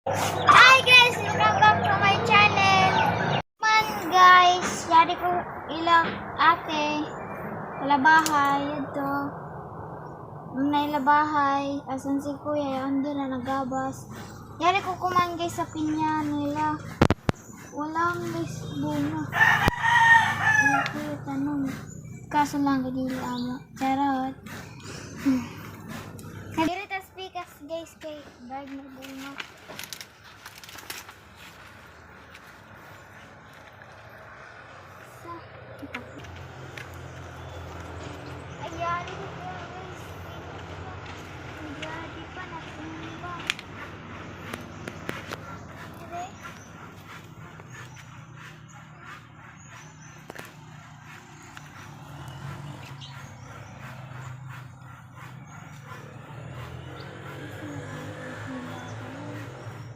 Hi guys! Welcome back to my channel. Man guys, yari ko ilang ate. Wala bahay, ito. May labahay. Asan si kuya? Ando na nagabas. Yari ko kuman guys sa pinya nila. Walang guys bunga. Ano ko yung tanong. Kaso lang kadili amo. Charot. Kadili tas pikas guys kay bag na bunga.